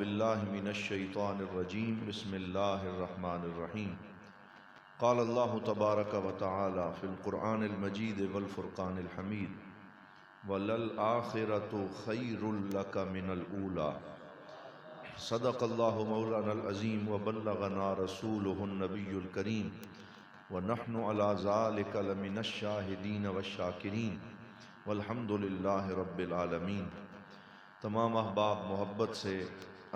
باللہ من الشیطان الرجیم بسم اللہ الرحمن الرحیم قال اللہ تبارک و تعالی فی القرآن المجید والفرقان الحمید وَلَلْآخِرَةُ خَيْرٌ لَكَ مِنَ الْأُولَى صدق اللہ مولانا العظیم وبلغنا رسولہ النبی الکریم وَنَحْنُ عَلَى ذَلِكَ لَمِنَ الشَّاهِدِينَ وَالشَّاكِرِينَ وَالْحَمْدُ لِلَّهِ رَبِّ الْعَالَمِينَ۔ تمام احباب محبت سے،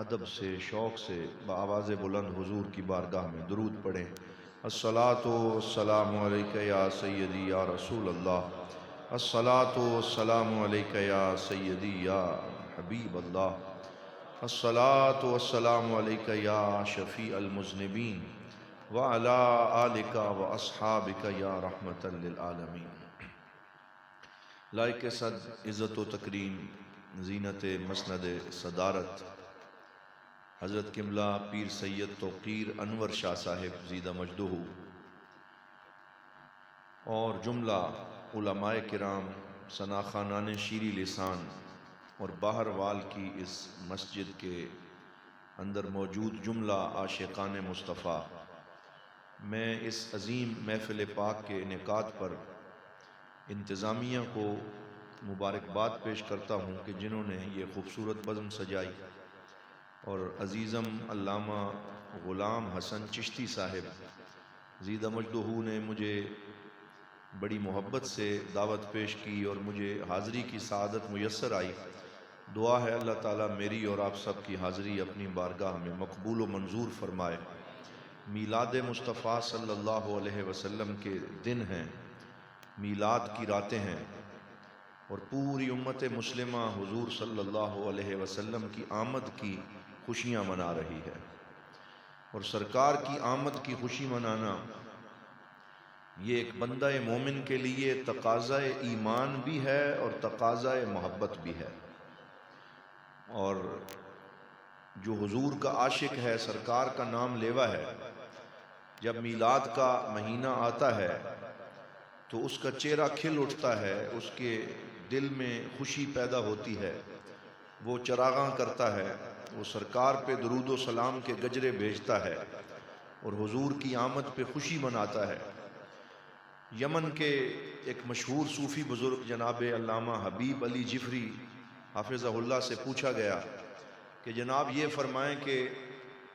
ادب سے، شوق سے بآواز بلند حضور کی بارگاہ میں درود پڑھیں۔ الصلاۃ والسلام علیک یا سیدی یا رسول اللہ، الصلاۃ والسلام علیک یا سیدی یا حبیب اللہ، الصلاۃ والسلام علیک یا شفیع المذنبین وعلی آلک واصحابک یا رحمۃ للعالمین۔ لائق صد عزت و تکریم زینت مسند صدارت حضرت قبلہ پیر سید توقیر انور شاہ صاحب زیدہ مجدہ اور جملہ علماء کرام ثناخانان شیریں لسان اور باہر وال کی اس مسجد کے اندر موجود جملہ عاشقان مصطفیٰ، میں اس عظیم محفل پاک کے انعقاد پر انتظامیہ کو مبارکباد پیش کرتا ہوں کہ جنہوں نے یہ خوبصورت بزم سجائی، اور عزیزم علامہ غلام حسن چشتی صاحب زیدہ مجدہ نے مجھے بڑی محبت سے دعوت پیش کی اور مجھے حاضری کی سعادت میسر آئی۔ دعا ہے اللہ تعالیٰ میری اور آپ سب کی حاضری اپنی بارگاہ میں مقبول و منظور فرمائے۔ میلاد مصطفیٰ صلی اللہ علیہ وسلم کے دن ہیں، میلاد کی راتیں ہیں، اور پوری امت مسلمہ حضور صلی اللہ علیہ وسلم کی آمد کی خوشیاں منا رہی ہے، اور سرکار کی آمد کی خوشی منانا یہ ایک بندہ مومن کے لیے تقاضا ایمان بھی ہے اور تقاضا محبت بھی ہے۔ اور جو حضور کا عاشق ہے، سرکار کا نام لیوا ہے، جب میلاد کا مہینہ آتا ہے تو اس کا چہرہ کھل اٹھتا ہے، اس کے دل میں خوشی پیدا ہوتی ہے، وہ چراغاں کرتا ہے، وہ سرکار پہ درود و سلام کے گجرے بھیجتا ہے اور حضور کی آمد پہ خوشی مناتا ہے۔ یمن کے ایک مشہور صوفی بزرگ جناب علامہ حبیب علی جفری حافظہ اللہ سے پوچھا گیا کہ جناب یہ فرمائیں کہ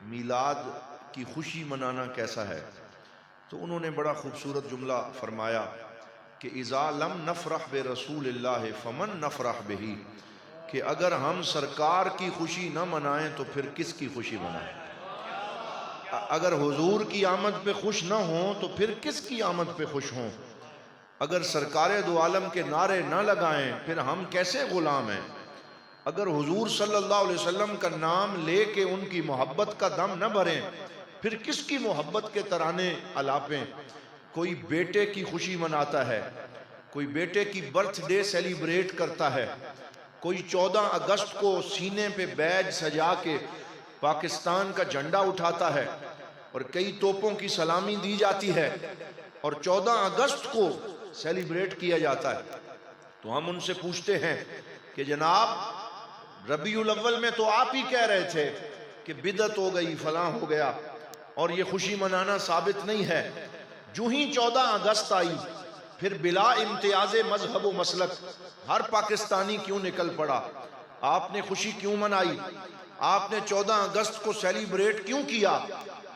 میلاد کی خوشی منانا کیسا ہے؟ تو انہوں نے بڑا خوبصورت جملہ فرمایا کہ اذا لم نفرح برسول اللہ فمن نفرح بہ، کہ اگر ہم سرکار کی خوشی نہ منائیں تو پھر کس کی خوشی منائیں؟ اگر حضور کی آمد پہ خوش نہ ہوں تو پھر کس کی آمد پہ خوش ہوں؟ اگر سرکار دو عالم کے نعرے نہ لگائیں پھر ہم کیسے غلام ہیں؟ اگر حضور صلی اللہ علیہ وسلم کا نام لے کے ان کی محبت کا دم نہ بھریں پھر کس کی محبت کے ترانے الاپیں؟ کوئی بیٹے کی خوشی مناتا ہے، کوئی بیٹے کی برتھ ڈے سیلیبریٹ کرتا ہے، کوئی 14 اگست کو سینے پہ بیج سجا کے پاکستان کا جھنڈا اٹھاتا ہے اور کئی توپوں کی سلامی دی جاتی ہے اور 14 اگست کو سیلیبریٹ کیا جاتا ہے۔ تو ہم ان سے پوچھتے ہیں کہ جناب ربیع الاول میں تو آپ ہی کہہ رہے تھے کہ بدعت ہو گئی، فلاں ہو گیا، اور یہ خوشی منانا ثابت نہیں ہے۔ جو ہی 14 اگست آئی پھر بلا امتیاز مذہب و مسلک ہر پاکستانی کیوں نکل پڑا؟ آپ نے خوشی کیوں منائی؟ آپ نے 14 اگست کو سیلیبریٹ کیوں کیا؟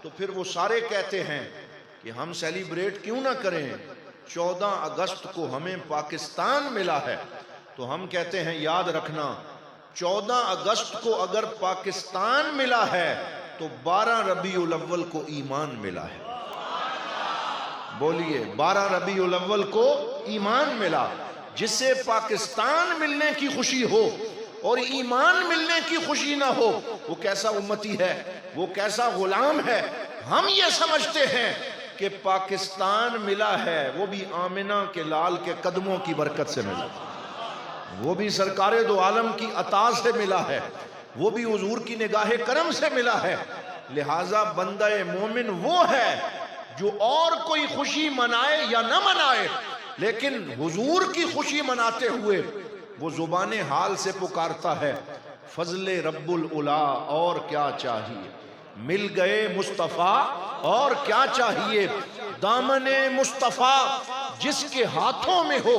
تو پھر وہ سارے کہتے ہیں کہ ہم سیلیبریٹ کیوں نہ کریں، 14 اگست کو ہمیں پاکستان ملا ہے۔ تو ہم کہتے ہیں یاد رکھنا، 14 اگست کو اگر پاکستان ملا ہے تو 12 ربیع الاول کو ایمان ملا ہے۔ بولیے، 12 ربیع الاول کو ایمان ملا۔ جس سے پاکستان ملنے کی خوشی ہو اور ایمان ملنے کی خوشی نہ ہو، وہ کیسا امتی ہے، وہ کیسا غلام ہے؟ ہم یہ سمجھتے ہیں کہ پاکستان ملا ہے وہ بھی آمنہ کے لال کے قدموں کی برکت سے ملا، وہ بھی سرکار دو عالم کی عطا سے ملا ہے، وہ بھی حضور کی نگاہ کرم سے ملا ہے۔ لہٰذا بندہ مومن وہ ہے جو اور کوئی خوشی منائے یا نہ منائے، لیکن حضور کی خوشی مناتے ہوئے وہ زبان حال سے پکارتا ہے فضل رب العلا اور کیا چاہیے، مل گئے مصطفیٰ اور کیا چاہیے، دامن مصطفیٰ جس کے ہاتھوں میں ہو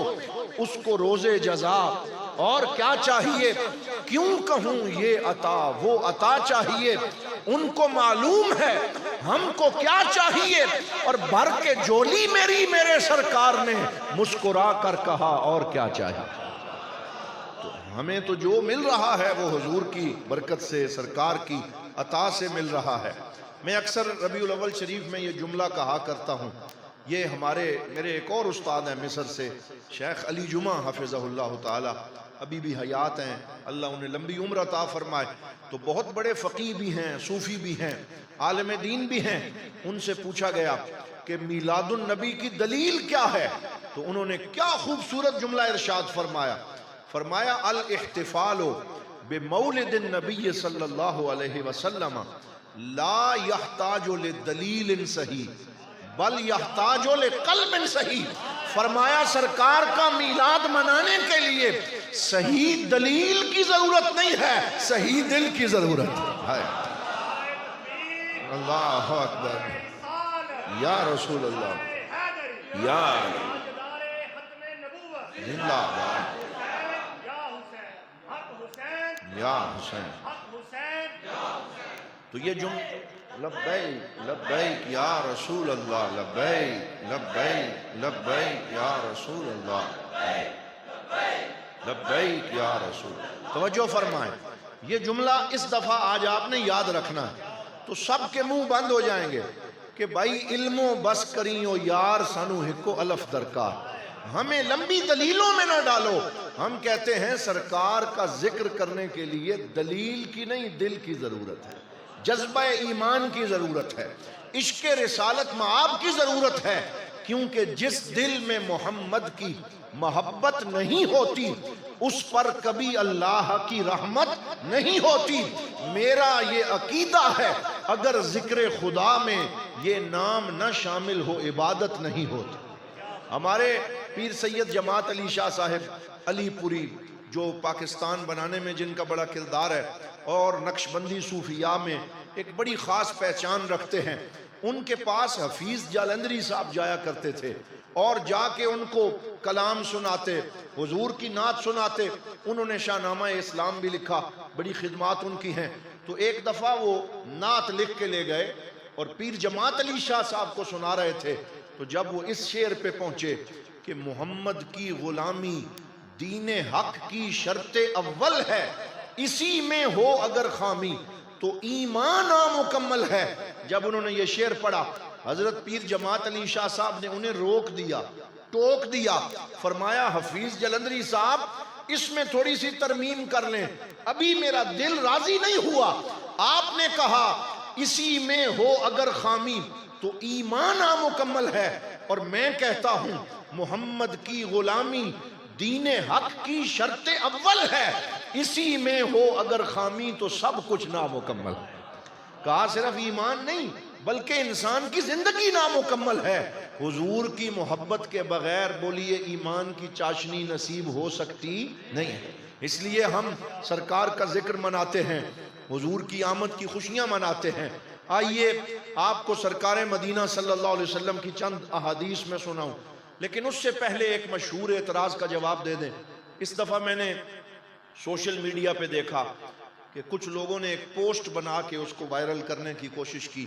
اس کو روز جزا اور کیا چاہیے، کیوں کہوں یہ عطا وہ عطا چاہیے، ان کو معلوم ہے ہم کو کیا چاہیے، اور بھر کے جولی میری میرے سرکار نے مسکرا کر کہا اور کیا چاہیے۔ تو ہمیں تو جو مل رہا ہے وہ حضور کی برکت سے، سرکار کی عطا سے مل رہا ہے۔ میں اکثر ربیع الاول شریف میں یہ جملہ کہا کرتا ہوں، یہ میرے ایک اور استاد ہیں مصر سے، شیخ علی جمعہ حفظہ اللہ تعالی، ابھی بھی حیات ہیں، اللہ انہیں لمبی عمر عطا فرمائے، تو بہت بڑے فقیہ بھی ہیں، صوفی بھی ہیں، عالم دین بھی ہیں۔ ان سے پوچھا گیا کہ میلاد النبی کی دلیل کیا ہے، تو انہوں نے کیا خوبصورت جملہ ارشاد فرمایا الاحتفال بمولد النبی صلی اللہ علیہ وسلم لا يحتاج لدلیل صحیح بل يحتاج لقلب صحیح۔ فرمایا سرکار کا میلاد منانے کے لیے صحیح دلیل کی ضرورت نہیں ہے، صحیح دل کی ضرورت ہے۔ اللہ اکبر، یا رسول اللہ، یا زندہ باد، یا حسین۔ تو یہ لبیک لبیک یا رسول اللہ، لبیک لبیک لبیک یا رسول اللہ، لبیک یا رسول۔ توجہ فرمائیں، یہ جملہ اس دفعہ آج آپ نے یاد رکھنا ہے، تو سب کے منہ بند ہو جائیں گے کہ بھائی علم و بس کریو یار سانو ہکو الف درکار، ہمیں لمبی دلیلوں میں نہ ڈالو۔ ہم کہتے ہیں سرکار کا ذکر کرنے کے لیے دلیل کی نہیں دل کی ضرورت ہے، جذبہ ایمان کی ضرورت ہے، عشق رسالت مآب کی ضرورت ہے، کیونکہ جس دل میں محمد کی محبت نہیں ہوتی اس پر کبھی اللہ کی رحمت نہیں ہوتی۔ میرا یہ عقیدہ ہے اگر ذکر خدا میں یہ نام نہ شامل ہو عبادت نہیں ہوتی۔ ہمارے پیر سید جماعت علی شاہ صاحب علی پوری، جو پاکستان بنانے میں جن کا بڑا کردار ہے اور نقشبندی صوفیاء میں ایک بڑی خاص پہچان رکھتے ہیں، ان کے پاس حفیظ جالندری صاحب جایا کرتے تھے اور جا کے ان کو کلام سناتے، حضور کی نعت سناتے۔ انہوں نے شاہ نامہ اسلام بھی لکھا، بڑی خدمات ان کی ہیں۔ تو ایک دفعہ وہ نعت لکھ کے لے گئے اور پیر جماعت علی شاہ صاحب کو سنا رہے تھے، تو جب وہ اس شعر پہ پہنچے کہ محمد کی غلامی دین حق کی شرط اول ہے، اسی میں ہو اگر خامی تو ایمان نامکمل ہے۔ جب انہوں نے یہ شعر پڑھا، حضرت پیر جماعت علی شاہ صاحب نے انہیں روک دیا، ٹوک دیا، فرمایا حفیظ جلندری صاحب اس میں تھوڑی سی ترمیم کر لیں، ابھی میرا دل راضی نہیں ہوا۔ آپ نے کہا اسی میں ہو اگر خامی تو ایمان نامکمل ہے، اور میں کہتا ہوں محمد کی غلامی دین حق کی شرط اول ہے، اسی میں ہو اگر خامی تو سب کچھ نامکمل ہے۔ کہا صرف ایمان نہیں بلکہ انسان کی زندگی نامکمل ہے۔ حضور کی محبت کے بغیر بولیے ایمان کی چاشنی نصیب ہو سکتی نہیں ہے۔ اس لیے ہم سرکار کا ذکر مناتے ہیں، حضور کی آمد کی خوشیاں مناتے ہیں۔ آئیے آپ کو سرکار مدینہ صلی اللہ علیہ وسلم کی چند احادیث میں سناؤں، لیکن اس سے پہلے ایک مشہور اعتراض کا جواب دے دیں۔ اس دفعہ میں نے سوشل میڈیا پہ دیکھا کہ کچھ لوگوں نے ایک پوسٹ بنا کے اس کو وائرل کرنے کی کوشش کی،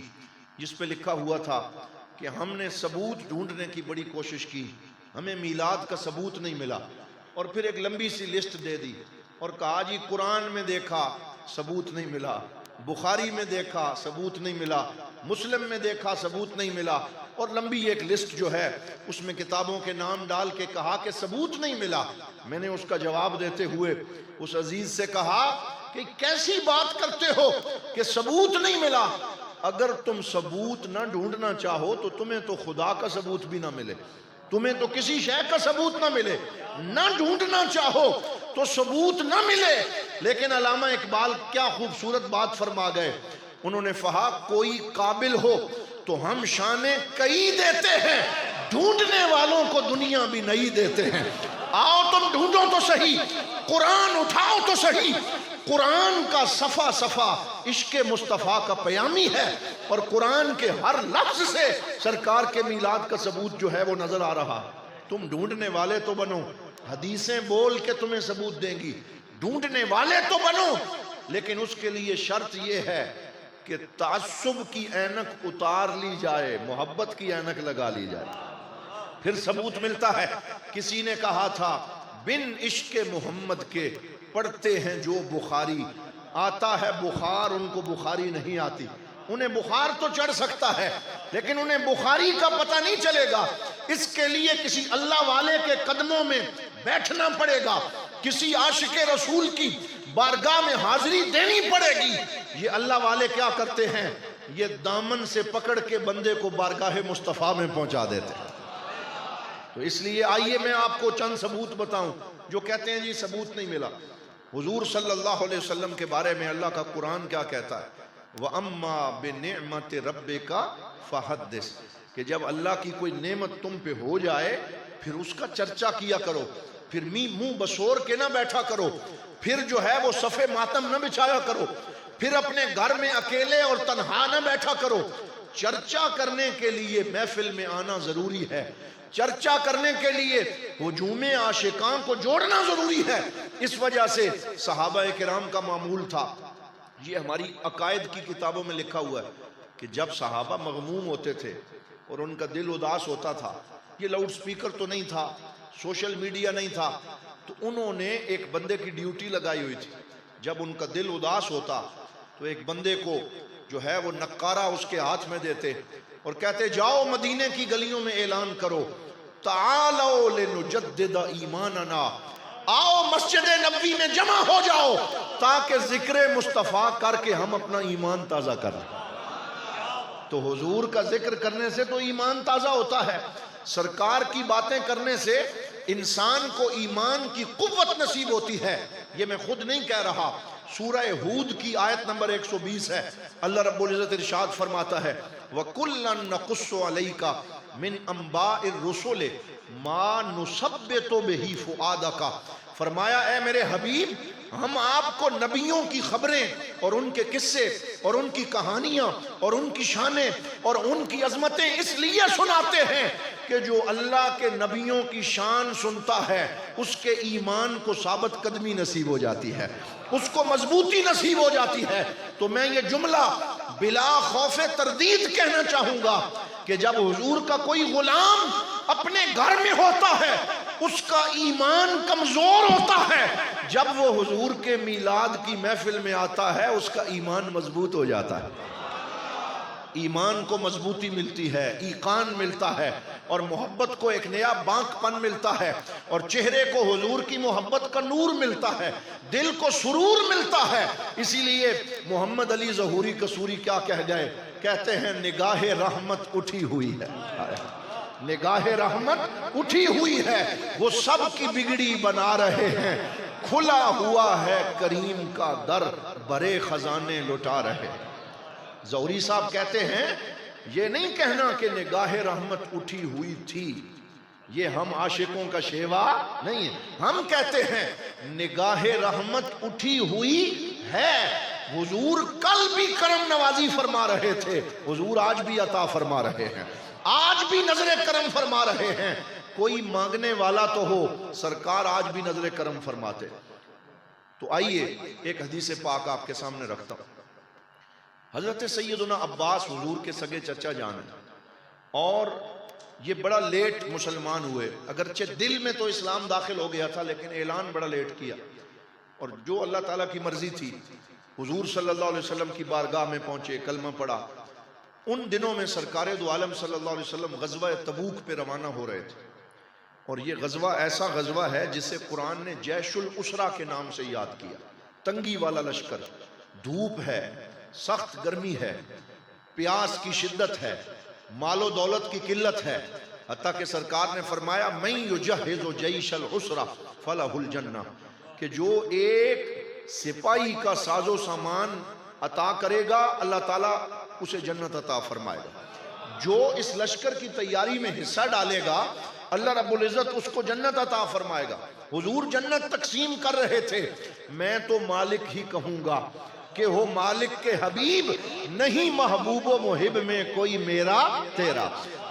جس پہ لکھا ہوا تھا کہ ہم نے ثبوت ڈھونڈنے کی بڑی کوشش کی، ہمیں میلاد کا ثبوت نہیں ملا، اور پھر ایک لمبی سی لسٹ دے دی اور کہا جی قرآن میں دیکھا ثبوت نہیں ملا، بخاری میں دیکھا ثبوت نہیں ملا، مسلم میں دیکھا ثبوت نہیں ملا، اور لمبی ایک لسٹ جو ہے اس میں کتابوں کے نام ڈال کے کہا کہ ثبوت نہیں ملا۔ میں نے اس کا جواب دیتے ہوئے اس عزیز سے کہا کہ کیسی بات کرتے ہو کہ ثبوت نہیں ملا؟ اگر تم ثبوت نہ ڈھونڈنا چاہو تو تمہیں تو خدا کا ثبوت بھی نہ ملے، تمہیں تو کسی شے کا ثبوت نہ ملے، نہ ڈھونڈنا چاہو تو ثبوت نہ ملے۔ لیکن علامہ اقبال کیا خوبصورت بات فرما گئے، انہوں نے کہا کوئی قابل ہو تو ہم شانے کئی دیتے ہیں، ڈھونڈنے والوں کو دنیا بھی نہیں دیتے ہیں۔ آؤ تم ڈھونڈو تو صحیح، قرآن اٹھاؤ تو صحیح، قرآن کا صفحہ صفحہ عشق مصطفیٰ کا پیامی ہے، اور قرآن کے ہر لفظ سے سرکار کے میلاد کا ثبوت جو ہے وہ نظر آ رہا ہے۔ تم ڈھونڈنے والے تو بنو، حدیثیں بول کے تمہیں ثبوت دیں گی، ڈھونڈنے والے تو بنو، لیکن اس کے لیے شرط یہ ہے کہ تعصب کی اینک اتار لی جائے، محبت کی اینک لگا لی جائے، پھر ثبوت ملتا ہے۔ کسی نے کہا تھا بن عشق محمد کے پڑھتے ہیں جو بخاری، آتا ہے بخار ان کو بخاری نہیں آتی۔ انہیں بخار تو چڑھ سکتا ہے لیکن انہیں بخاری کا پتہ نہیں چلے گا، اس کے لیے کسی اللہ والے کے قدموں میں بیٹھنا پڑے گا، کسی عاشق رسول کی بارگاہ میں حاضری دینی پڑے گی۔ یہ اللہ والے کیا کرتے ہیں؟ یہ دامن سے پکڑ کے بندے کو بارگاہ مصطفیٰ میں پہنچا دیتے ہیں۔ تو اس لیے آئیے میں آپ کو چند ثبوت بتاؤں۔ جو کہتے ہیں جی ثبوت نہیں ملا، حضور صلی اللہ علیہ وسلم کے بارے میں اللہ کا قرآن کیا کہتا ہے؟ وَأَمَّا بِنِعْمَةِ رَبِّكَ فَحَدِّثْ، کہ جب اللہ کی کوئی نعمت تم پہ ہو جائے پھر اس کا چرچا کیا کرو، پھر منہ بسور کے نہ بیٹھا کرو، پھر جو ہے وہ صف ماتم نہ بچھایا کرو، پھر اپنے گھر میں اکیلے اور تنہا نہ بیٹھا کرو۔ چرچا کرنے کے لیے محفل میں آنا ضروری ہے، چرچا کرنے کے لیے ہجوم عاشقاں کو جوڑنا ضروری ہے۔ اس وجہ سے صحابہ کرام کا معمول تھا، یہ ہماری عقائد کی کتابوں میں لکھا ہوا ہے کہ جب صحابہ مغموم ہوتے تھے اور ان کا دل اداس ہوتا تھا، یہ لاؤڈ سپیکر تو نہیں تھا، سوشل میڈیا نہیں تھا، تو انہوں نے ایک بندے کی ڈیوٹی لگائی ہوئی تھی۔ جب ان کا دل اداس ہوتا تو ایک بندے کو جو ہے وہ نقارہ اس کے ہاتھ میں دیتے اور کہتے جاؤ مدینے کی گلیوں میں اعلان کرو، تعالوا لنجدد ایماننا، آؤ مسجد نبوی میں جمع ہو جاؤ تاکہ ذکر مصطفیٰ کر کے ہم اپنا ایمان تازہ کریں۔ تو حضور کا ذکر کرنے سے تو ایمان تازہ ہوتا ہے، سرکار کی باتیں کرنے سے انسان کو ایمان کی قوت نصیب ہوتی ہے۔ یہ میں خود نہیں کہہ رہا، سورہ ہود کی آیت نمبر 120 ہے، اللہ رب العزت ارشاد فرماتا ہے وَكُلًّا نَقُصُّ عَلَيْكَ مِنْ أَنْبَاءِ الرُّسُلِ مَا نُثَبِّتُ بِهِ فُؤَادَكَ، فرمایا اے میرے حبیب ہم آپ کو نبیوں کی خبریں اور ان کے قصے اور ان کی کہانیاں اور ان کی شانیں اور ان کی عظمتیں اس لیے سناتے ہیں کہ جو اللہ کے نبیوں کی شان سنتا ہے اس کے ایمان کو ثابت قدمی نصیب ہو جاتی ہے، اس کو مضبوطی نصیب ہو جاتی ہے۔ تو میں یہ جملہ بلا خوف تردید کہنا چاہوں گا کہ جب حضور کا کوئی غلام اپنے گھر میں ہوتا ہے اس کا ایمان کمزور ہوتا ہے، جب وہ حضور کے میلاد کی محفل میں آتا ہے اس کا ایمان مضبوط ہو جاتا ہے، ایمان کو مضبوطی ملتی ہے، ایقان ملتا ہے، اور محبت کو ایک نیا بانک پن ملتا ہے، اور چہرے کو حضور کی محبت کا نور ملتا ہے، دل کو سرور ملتا ہے۔ اسی لیے محمد علی ظہوری قصوری کیا کہہ گئے؟ کہتے ہیں نگاہ رحمت اٹھی ہوئی ہے، نگاہ رحمت اٹھی ہوئی ہے، وہ سب کی بگڑی بنا رہے ہیں، کھلا ہوا ہے کریم کا در، برے خزانے لٹا رہے ہیں۔ ظہوری صاحب کہتے ہیں یہ نہیں کہنا کہ نگاہ رحمت اٹھی ہوئی تھی، یہ ہم عاشقوں کا شیوا نہیں ہے، ہم کہتے ہیں نگاہ رحمت اٹھی ہوئی ہے۔ حضور کل بھی کرم نوازی فرما رہے تھے، حضور آج بھی عطا فرما رہے ہیں، آج بھی نظر کرم فرما رہے ہیں۔ کوئی مانگنے والا تو ہو، سرکار آج بھی نظر کرم فرماتے۔ تو آئیے ایک حدیث پاک آپ کے سامنے رکھتا ہوں۔ حضرت سیدنا عباس حضور کے سگے چچا جان ہیں، اور یہ بڑا لیٹ مسلمان ہوئے، اگرچہ دل میں تو اسلام داخل ہو گیا تھا لیکن اعلان بڑا لیٹ کیا، اور جو اللہ تعالیٰ کی مرضی تھی حضور صلی اللہ علیہ وسلم کی بارگاہ میں پہنچے، کلمہ پڑھا۔ ان دنوں میں سرکار دو عالم صلی اللہ علیہ وسلم غزوہ تبوک پہ روانہ ہو رہے تھے، اور یہ غزوہ ایسا غزوہ ہے جسے قرآن نے جیش الاسرہ کے نام سے یاد کیا۔ تنگی والا لشکر، دھوپ ہے، سخت گرمی ہے، پیاس کی شدت ہے، مال و دولت کی قلت ہے، حتیٰ کہ سرکار نے فرمایا مَن یُجَہِّزُ جَیْشَ الْعُسْرَ فَلَهُ الْجَنَّةُ، کہ جو ایک سپاہی کا ساز و سامان عطا کرے گا اللہ تعالیٰ اسے جنت عطا فرمائے گا، جو اس لشکر کی تیاری میں حصہ ڈالے گا اللہ رب العزت اس کو جنت عطا فرمائے گا۔ حضور جنت تقسیم کر رہے تھے، میں تو مالک ہی کہوں گا کہ ہو مالک کے حبیب، نہیں محبوب و محب میں کوئی میرا تیرا۔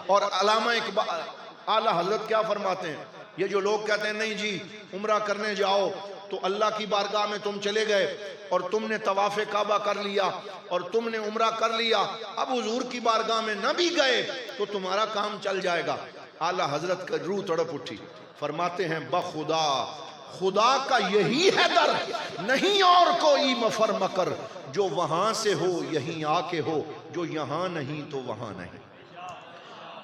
اور علامہ اقبال اعلیٰ حضرت کیا فرماتے ہیں، یہ جو لوگ کہتے ہیں نہیں جی عمرہ کرنے جاؤ تو اللہ کی بارگاہ میں تم چلے گئے اور تم نے طواف کعبہ کر لیا اور تم نے عمرہ کر لیا، اب حضور کی بارگاہ میں نہ بھی گئے تو تمہارا کام چل جائے گا۔ اعلیٰ حضرت کا روح تڑپ اٹھی، فرماتے ہیں بخدا خدا کا یہی ہے در، نہیں اور کوئی مفر مکر، جو وہاں سے ہو یہیں آ کے ہو، جو یہاں نہیں تو وہاں نہیں۔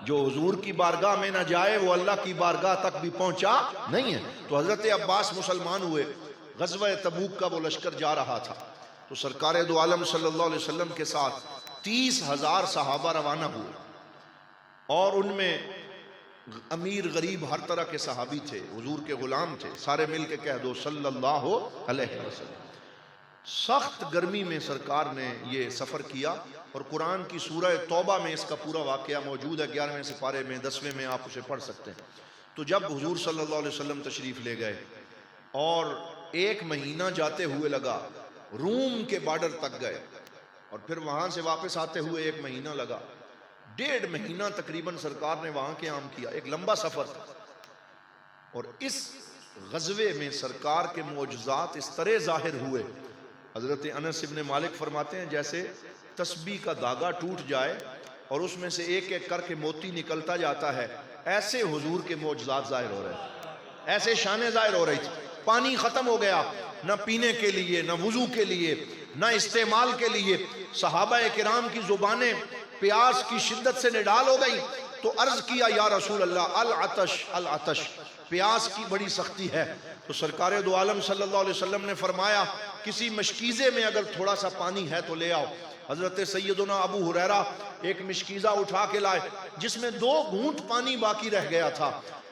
جو حضور کی بارگاہ میں نہ جائے وہ اللہ کی بارگاہ تک بھی پہنچا نہیں ہے۔ تو حضرت عباس مسلمان ہوئے، غزوہ تبوک کا وہ لشکر جا رہا تھا، تو سرکار دو عالم صلی اللہ علیہ وسلم کے ساتھ 30,000 صحابہ روانہ ہوئے، اور ان میں امیر غریب ہر طرح کے صحابی تھے، حضور کے غلام تھے، سارے مل کے کہہ دو صلی اللہ علیہ وسلم۔ سخت گرمی میں سرکار نے یہ سفر کیا، اور قرآن کی سورہ توبہ میں اس کا پورا واقعہ موجود ہے، 11ویں سپارے میں 10ویں میں آپ اسے پڑھ سکتے ہیں۔ تو جب حضور صلی اللہ علیہ وسلم تشریف لے گئے اور 1 مہینہ جاتے ہوئے لگا، روم کے بارڈر تک گئے، اور پھر وہاں سے واپس آتے ہوئے 1 مہینہ لگا، 1.5 مہینہ تقریباً سرکار نے وہاں قیام کیا، ایک لمبا سفر تھا۔ اور اس غزوے میں سرکار کے معجزات اس طرح ظاہر ہوئے، حضرت انس ابن مالک فرماتے ہیں جیسے تسبیح کا دھاگا ٹوٹ جائے اور اس میں سے ایک ایک کر کے موتی نکلتا جاتا ہے، ایسے حضور کے معجزات ظاہر ہو رہے ہیں، ایسے شانیں ظاہر ہو رہی تھی۔ پانی ختم ہو گیا، نہ پینے کے لیے، نہ وضو کے لیے، نہ استعمال کے لیے، صحابہ کرام کی زبانیں پیاس کی شدت سے نڈال ہو گئی، تو عرض کیا یا رسول اللہ العطش العطش، پیاس کی بڑی سختی ہے۔ تو سرکار دو عالم صلی اللہ علیہ وسلم نے فرمایا کسی مشکیزے میں اگر تھوڑا سا پانی ہے تو لے آؤ۔ حضرت سیدنا ابو ہریرہ ایک مشکیزہ اٹھا کے لائے جس میں 2 گھونٹ پانی باقی رہ گیا تھا۔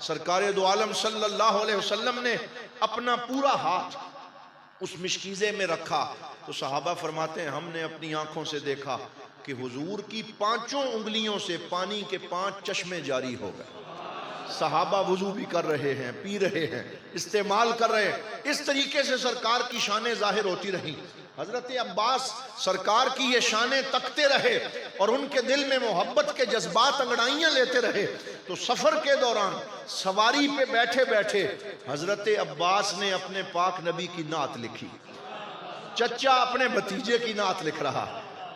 سرکار دو عالم صلی اللہ علیہ وسلم نے اپنا پورا ہاتھ اس مشکیزے میں رکھا، تو صحابہ فرماتے ہیں ہم نے اپنی آنکھوں سے دیکھا کہ حضور کی 5 انگلیوں سے پانی کے 5 چشمے جاری ہو گئے۔ صحابہ وضو بھی کر رہے ہیں، پی رہے ہیں، استعمال کر رہے ہیں، اس طریقے سے سرکار کی شانیں ظاہر ہوتی رہیں۔ حضرت عباس سرکار کی یہ شانیں تکتے رہے اور ان کے دل میں محبت کے جذبات انگڑائیاں لیتے رہے۔ تو سفر کے دوران سواری پہ بیٹھے بیٹھے حضرت عباس نے اپنے پاک نبی کی نعت لکھی، چچا اپنے بھتیجے کی نعت لکھ رہا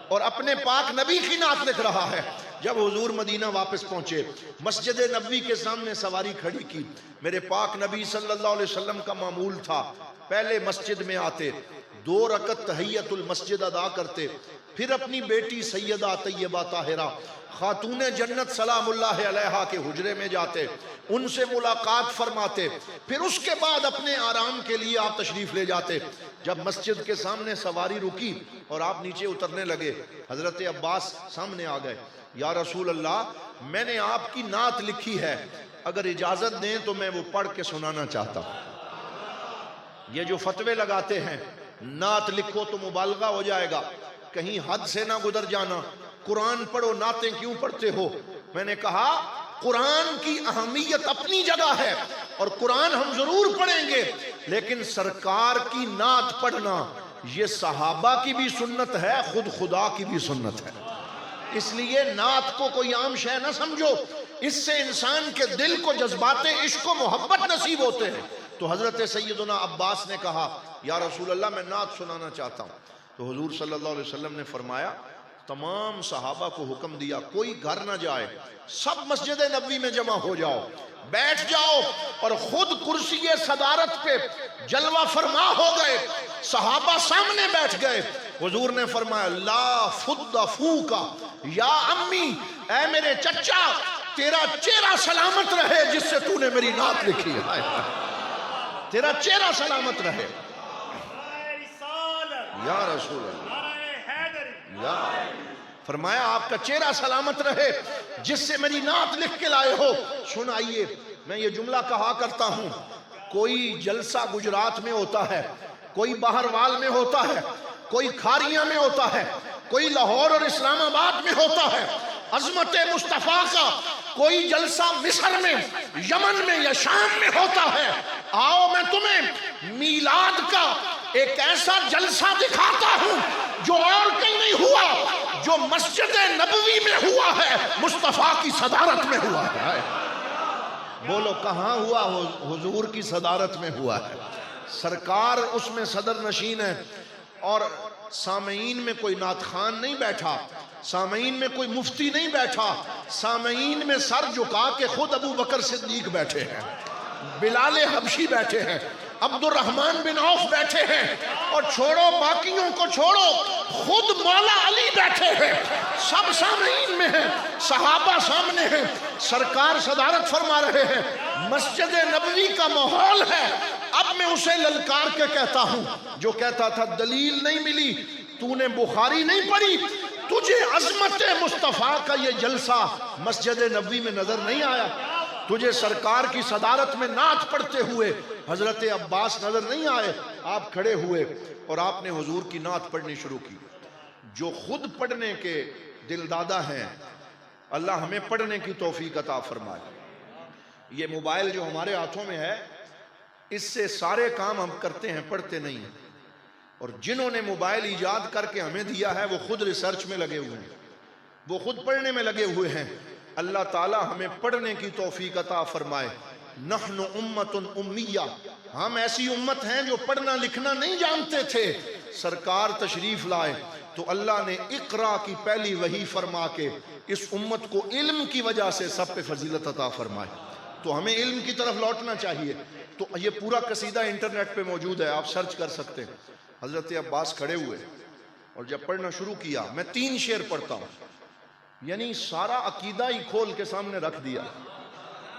اور اپنے پاک نبی کی نعت لکھ رہا ہے۔ جب حضور مدینہ واپس پہنچے، مسجد نبوی کے سامنے سواری کھڑی کی، میرے پاک نبی صلی اللہ علیہ وسلم کا معمول تھا پہلے مسجد میں آتے 2 رکعت تحیت المسجد ادا کرتے، پھر اپنی بیٹی سیدہ طیبہ طاہرہ خاتون جنت سلام اللہ علیہا کے حجرے میں جاتے، ان سے ملاقات فرماتے، پھر اس کے بعد اپنے آرام کے لیے آپ تشریف لے جاتے۔ جب مسجد کے سامنے سواری رکی اور آپ نیچے اترنے لگے، حضرت عباس سامنے آ گئے، یا رسول اللہ میں نے آپ کی نعت لکھی ہے، اگر اجازت دیں تو میں وہ پڑھ کے سنانا چاہتا ہوں۔ یہ جو فتوے لگاتے ہیں نعت لکھو تو مبالغہ ہو جائے گا، کہیں حد سے نہ گزر جانا، قرآن پڑھو نعتیں کیوں پڑھتے ہو؟ میں نے کہا قرآن کی اہمیت اپنی جگہ ہے اور قرآن ہم ضرور پڑھیں گے، لیکن سرکار کی نعت پڑھنا یہ صحابہ کی بھی سنت ہے، خود خدا کی بھی سنت ہے۔ اس لیے نعت کو کوئی عام شے نہ سمجھو، اس سے انسان کے دل کو جذبات عشق و محبت نصیب ہوتے ہیں۔ تو حضرت سیدنا عباس نے کہا یا رسول اللہ میں نعت سنانا چاہتا ہوں۔ تو حضور صلی اللہ علیہ وسلم نے فرمایا تمام صحابہ کو حکم دیا کوئی گھر نہ جائے، سب مسجد نبوی میں جمع ہو جاؤ، بیٹھ جاؤ، اور خود کرسی صدارت پہ جلوہ فرما ہو گئے، صحابہ سامنے بیٹھ گئے۔ حضور نے فرمایا لا فد فوکا یا امی، اے میرے چچا تیرا چہرہ سلامت رہے جس سے تو نے میری نعت لکھی ہے، تیرا چہرہ سلامت رہے یا رسول اللہ، یا فرمایا آپ کا چہرہ سلامت رہے جس سے میری نعت لکھ کے لائے ہو۔ سنائیے میں یہ جملہ کہا کرتا ہوں، کوئی جلسہ گجرات میں ہوتا ہے، کوئی بہروال میں ہوتا ہے، کوئی کھاریاں میں ہوتا ہے، کوئی لاہور اور اسلام آباد میں ہوتا ہے، عظمت مصطفیٰ کا کوئی جلسہ مصر میں، یمن میں یا شام میں ہوتا ہے، آؤ میں تمہیں میلاد کا ایک ایسا جلسہ دکھاتا ہوں جو اور کہیں نہیں ہوا، جو مسجد نبوی میں ہوا ہے، مصطفیٰ کی صدارت میں ہوا ہے۔ بولو کہاں ہوا؟ حضور کی صدارت میں ہوا ہے، سرکار اس میں صدر نشین ہے، اور سامعین میں کوئی نعت خوان نہیں بیٹھا، سامعین میں کوئی مفتی نہیں بیٹھا، سامعین میں سر جھکا کے خود ابو بکر صدیق بیٹھے ہیں، بلال حبشی بیٹھے ہیں، عبد الرحمن بن عوف بیٹھے ہیں، اور چھوڑو باقیوں کو چھوڑو، خود مولا علی بیٹھے ہیں، سب سامعین میں ہیں، صحابہ سامنے ہیں، سرکار صدارت فرما رہے ہیں، مسجد نبوی کا ماحول ہے۔ اب میں اسے للکار کے کہتا ہوں جو کہتا تھا دلیل نہیں ملی، تو نے بخاری نہیں پڑھی، تجھے عظمت مصطفیٰ کا یہ جلسہ مسجد نبوی میں نظر نہیں آیا؟ تجھے سرکار کی صدارت میں نعت پڑھتے ہوئے حضرت عباس نظر نہیں آئے؟ آپ کھڑے ہوئے اور آپ نے حضور کی نعت پڑھنی شروع کی۔ جو خود پڑھنے کے دل دادا ہیں، اللہ ہمیں پڑھنے کی توفیق عطا فرمائے۔ یہ موبائل جو ہمارے ہاتھوں میں ہے، اس سے سارے کام ہم کرتے ہیں، پڑھتے نہیں ہیں، اور جنہوں نے موبائل ایجاد کر کے ہمیں دیا ہے وہ خود ریسرچ میں لگے ہوئے ہیں، وہ خود پڑھنے میں لگے ہوئے ہیں۔ اللہ تعالی ہمیں پڑھنے کی توفیق عطا فرمائے۔ نحن امت امیہ، ہم ایسی امت ہیں جو پڑھنا لکھنا نہیں جانتے تھے، سرکار تشریف لائے تو اللہ نے اقرا کی پہلی وحی فرما کے اس امت کو علم کی وجہ سے سب پہ فضیلت عطا فرمائے۔ تو ہمیں علم کی طرف لوٹنا چاہیے۔ تو یہ پورا قصیدہ انٹرنیٹ پہ موجود ہے، آپ سرچ کر سکتے ہیں۔ حضرت عباس کھڑے ہوئے اور جب پڑھنا شروع کیا، میں 3 شعر پڑھتا ہوں، یعنی سارا عقیدہ ہی کھول کے سامنے رکھ دیا،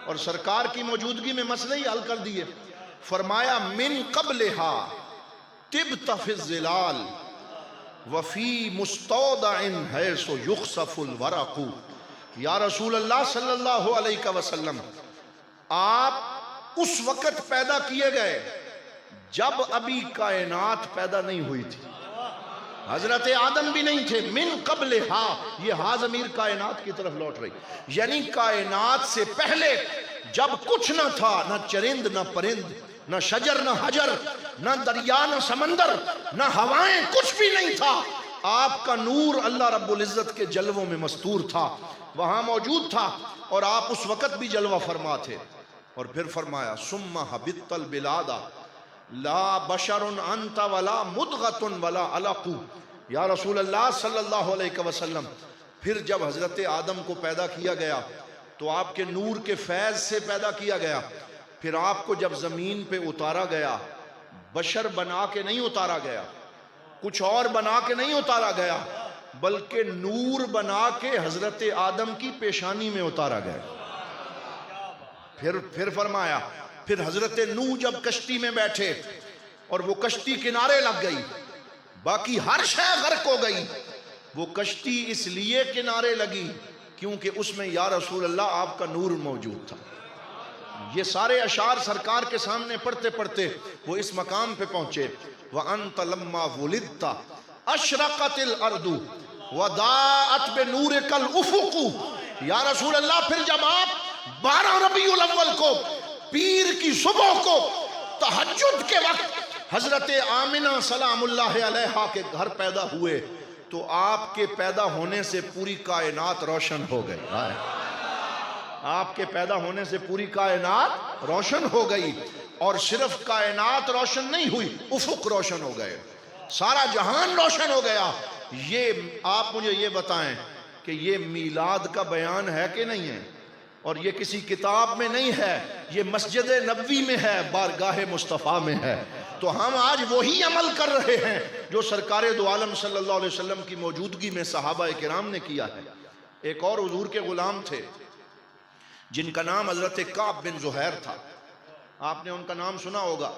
اور سرکار کی موجودگی میں مسئلے ہی حل کر دیے۔ فرمایا من قبلہا طبت فی الظلال وفی مستودع حیث یخسف الورق۔ یا رسول اللہ صلی اللہ علیہ وسلم، آپ اس وقت پیدا کیے گئے جب ابھی کائنات پیدا نہیں ہوئی تھی، حضرت آدم بھی نہیں تھے۔ من قبل ہا، یہ ہا ضمیر کائنات کی طرف لوٹ رہی، یعنی کائنات سے پہلے جب کچھ نہ تھا، نہ چرند نہ پرند، نہ شجر نہ حجر، نہ دریا نہ سمندر، نہ ہوائیں، کچھ بھی نہیں تھا، آپ کا نور اللہ رب العزت کے جلووں میں مستور تھا، وہاں موجود تھا، اور آپ اس وقت بھی جلوہ فرما تھے۔ اور پھر فرمایا ثم حبت البلاد لا بشر انت ولا مدغۃ ولا علق۔ یا رسول اللہ صلی اللہ علیہ وسلم، پھر جب حضرت آدم کو پیدا کیا گیا تو آپ کے نور کے فیض سے پیدا کیا گیا، پھر آپ کو جب زمین پہ اتارا گیا، بشر بنا کے نہیں اتارا گیا، کچھ اور بنا کے نہیں اتارا گیا، بلکہ نور بنا کے حضرت آدم کی پیشانی میں اتارا گیا۔ پھر فرمایا، پھر حضرت نوح جب کشتی میں بیٹھے اور وہ کشتی کنارے لگ گئی، باقی ہر شے غرق ہو گئی، وہ کشتی اس لیے کنارے لگی کیونکہ اس میں یا رسول اللہ آپ کا نور موجود تھا۔ یہ سارے اشعار سرکار کے سامنے پڑھتے پڑھتے وہ اس مقام پہ پہنچے، وَأَنْتَ لَمَّا وُلِدْتَ أَشْرَقَتِ الْأَرْضُ وَضَاءَتْ بِنُورِكَ الْأُفُقُ۔ یا رسول اللہ، پھر جب آپ 12 ربیع الاول کو، پیر کی صبح کو، تہجد کے وقت حضرت آمنہ سلام اللہ علیہا کے گھر پیدا ہوئے تو آپ کے پیدا ہونے سے پوری کائنات روشن ہو گئی۔ آپ کے پیدا ہونے سے پوری کائنات روشن ہو گئی، اور صرف کائنات روشن نہیں ہوئی، افق روشن ہو گئے، سارا جہان روشن ہو گیا۔ یہ آپ مجھے یہ بتائیں کہ یہ میلاد کا بیان ہے کہ نہیں ہے؟ اور یہ کسی کتاب میں نہیں ہے، یہ مسجد نبوی میں ہے، بارگاہ مصطفیٰ میں ہے۔ تو ہم آج وہی عمل کر رہے ہیں جو سرکار دو عالم صلی اللہ علیہ وسلم کی موجودگی میں صحابہ کرام نے کیا ہے۔ ایک اور حضور کے غلام تھے جن کا نام حضرت کعب بن زہیر تھا، آپ نے ان کا نام سنا ہوگا،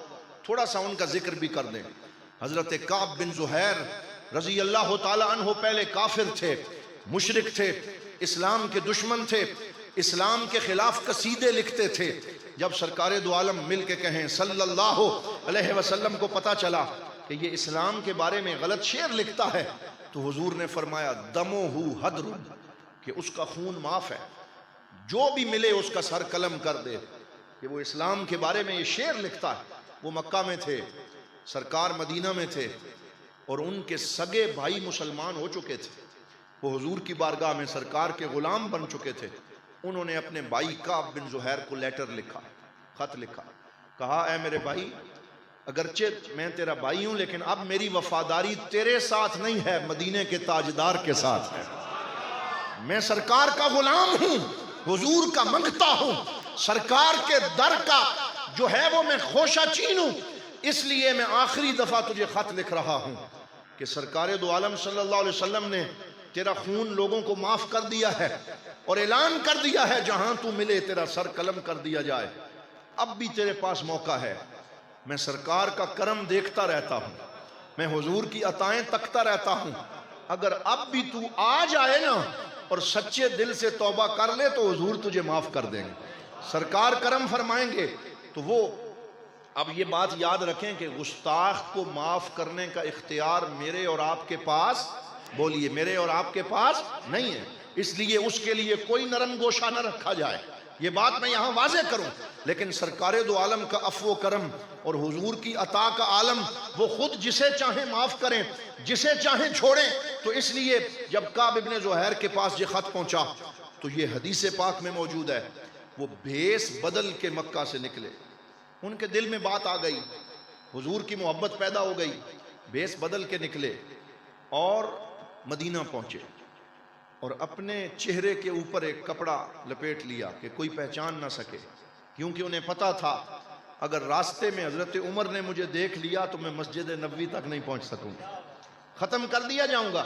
تھوڑا سا ان کا ذکر بھی کر دیں۔ حضرت کعب بن زہیر رضی اللہ تعالی عنہ پہلے کافر تھے، مشرک تھے، اسلام کے دشمن تھے، اسلام کے خلاف قصیدے لکھتے تھے۔ جب سرکار دو عالم مل کے کہیں صلی اللہ علیہ وسلم کو پتا چلا کہ یہ اسلام کے بارے میں غلط شعر لکھتا ہے تو حضور نے فرمایا دمہ حدر، کہ اس کا خون معاف ہے، جو بھی ملے اس کا سر قلم کر دے. کہ وہ اسلام کے بارے میں یہ شعر لکھتا ہے. وہ مکہ میں تھے, سرکار مدینہ میں تھے, اور ان کے سگے بھائی مسلمان ہو چکے تھے. وہ حضور کی بارگاہ میں سرکار کے غلام بن چکے تھے. انہوں نے اپنے بھائی کعب بن زہیر کو لیٹر لکھا, خط لکھا, کہا اے میرے بھائی, اگرچہ میں تیرا بھائی ہوں لیکن اب میری وفاداری تیرے ساتھ نہیں ہے, مدینے کے تاجدار کے ساتھ ہے. میں سرکار کا غلام ہوں, حضور کا منگتا ہوں, سرکار کے در کا جو ہے وہ میں خوشہ چین ہوں. اس لیے میں آخری دفعہ تجھے خط لکھ رہا ہوں کہ سرکار دو عالم صلی اللہ علیہ وسلم نے تیرا خون لوگوں کو معاف کر دیا ہے اور اعلان کر دیا ہے جہاں تو ملے تیرا سر قلم کر دیا جائے. اب بھی تیرے پاس موقع ہے. میں سرکار کا کرم دیکھتا رہتا ہوں, میں حضور کی عطائیں تکتا رہتا ہوں. اگر اب بھی تو آ جائے نا اور سچے دل سے توبہ کر لے تو حضور تجھے معاف کر دیں گے, سرکار کرم فرمائیں گے. تو وہ اب یہ بات یاد رکھیں کہ گستاخ کو معاف کرنے کا اختیار میرے اور آپ کے پاس, بولیے, میرے اور آپ کے پاس نہیں ہے. اس لیے اس کے لیے کوئی نرم گوشہ نہ رکھا جائے. یہ بات میں یہاں واضح کروں. لیکن سرکار دو عالم کا عفو و کرم اور حضور کی عطا کا عالم, وہ خود جسے چاہیں معاف کریں, جسے چاہیں چھوڑیں. تو اس لیے جب کعب ابن زہیر کے پاس یہ خط پہنچا تو یہ حدیث پاک میں موجود ہے, وہ بھیس بدل کے مکہ سے نکلے. ان کے دل میں بات آ گئی, حضور کی محبت پیدا ہو گئی, بھیس بدل کے نکلے اور مدینہ پہنچے اور اپنے چہرے کے اوپر ایک کپڑا لپیٹ لیا کہ کوئی پہچان نہ سکے, کیونکہ انہیں پتا تھا اگر راستے میں حضرت عمر نے مجھے دیکھ لیا تو میں مسجد نبوی تک نہیں پہنچ سکوں گا, ختم کر دیا جاؤں گا.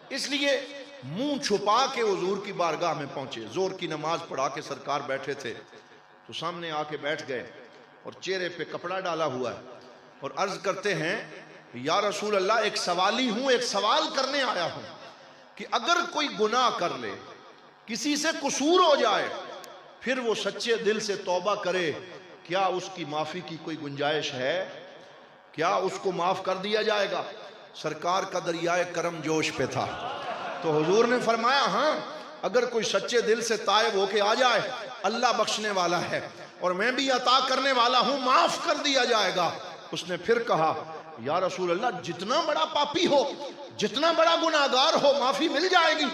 اس لیے منہ چھپا کے حضور کی بارگاہ میں پہنچے. زور کی نماز پڑھا کے سرکار بیٹھے تھے تو سامنے آ کے بیٹھ گئے اور چہرے پہ کپڑا ڈالا ہوا ہے اور عرض کرتے ہیں یا رسول اللہ, ایک سوالی ہوں, ایک سوال کرنے آیا ہوں کہ اگر کوئی گناہ کر لے, کسی سے قصور ہو جائے, پھر وہ سچے دل سے توبہ کرے, کیا اس کی معافی کی کوئی گنجائش ہے؟ کیا اس کو معاف کر دیا جائے گا؟ سرکار کا دریائے کرم جوش پہ تھا. تو حضور نے فرمایا ہاں, اگر کوئی سچے دل سے تائب ہو کے آ جائے, اللہ بخشنے والا ہے اور میں بھی عطا کرنے والا ہوں, معاف کر دیا جائے گا. اس نے پھر کہا یا رسول اللہ, جتنا بڑا پاپی ہو, جتنا بڑا گناہگار ہو, معافی مل جائے گی؟